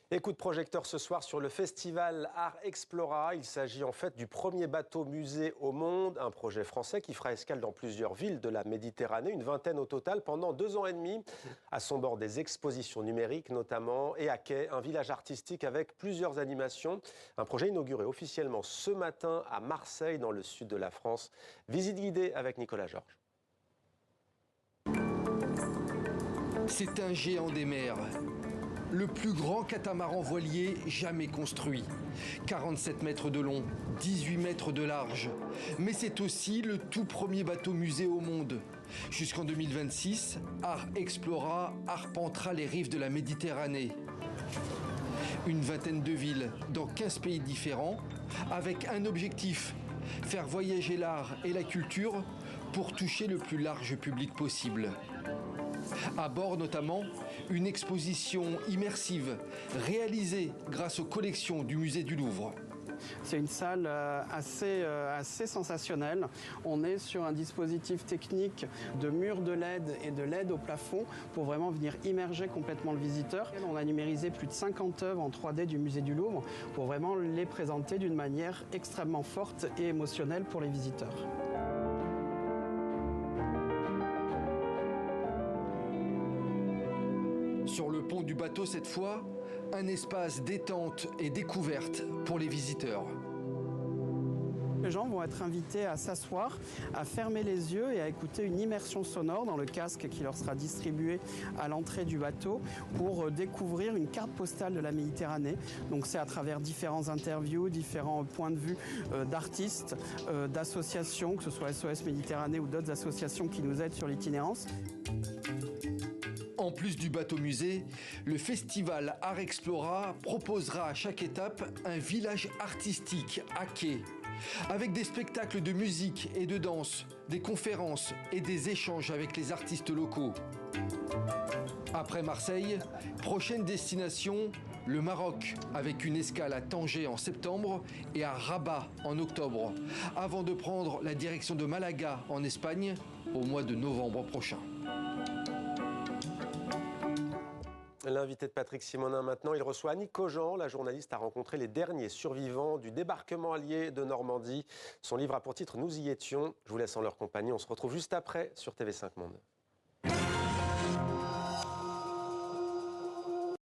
Et coup de projecteur ce soir sur le festival Art Explora. Il s'agit en fait du premier bateau musée au monde, un projet français qui fera escale dans plusieurs villes de la Méditerranée, une vingtaine au total, pendant 2 ans et demi. À son bord des expositions numériques notamment, et à quai, un village artistique avec plusieurs animations. Un projet inauguré officiellement ce matin à Marseille, dans le sud de la France. Visite guidée avec Nicolas Georges. C'est un géant des mers. Le plus grand catamaran voilier jamais construit. 47 mètres de long, 18 mètres de large. Mais c'est aussi le tout premier bateau musée au monde. Jusqu'en 2026, Art Explora arpentera les rives de la Méditerranée. Une vingtaine de villes dans 15 pays différents, avec un objectif, faire voyager l'art et la culture pour toucher le plus large public possible. À bord notamment, une exposition immersive réalisée grâce aux collections du musée du Louvre. C'est une salle assez sensationnelle. On est sur un dispositif technique de murs de LED et de LED au plafond pour vraiment venir immerger complètement le visiteur. On a numérisé plus de 50 œuvres en 3D du musée du Louvre pour vraiment les présenter d'une manière extrêmement forte et émotionnelle pour les visiteurs. Sur le pont du bateau cette fois, un espace détente et découverte pour les visiteurs. Les gens vont être invités à s'asseoir, à fermer les yeux et à écouter une immersion sonore dans le casque qui leur sera distribué à l'entrée du bateau pour découvrir une carte postale de la Méditerranée. Donc c'est à travers différentes interviews, différents points de vue d'artistes, d'associations, que ce soit SOS Méditerranée ou d'autres associations qui nous aident sur l'itinérance. En plus du bateau musée, le festival Art Explora proposera à chaque étape un village artistique à quai, avec des spectacles de musique et de danse, des conférences et des échanges avec les artistes locaux. Après Marseille, prochaine destination, le Maroc, avec une escale à Tanger en septembre et à Rabat en octobre, avant de prendre la direction de Malaga en Espagne au mois de novembre prochain. L'invité de Patrick Simonin maintenant, il reçoit Annie Cogent. La journaliste a rencontré les derniers survivants du débarquement allié de Normandie. Son livre a pour titre « Nous y étions ». Je vous laisse en leur compagnie. On se retrouve juste après sur TV5 Monde.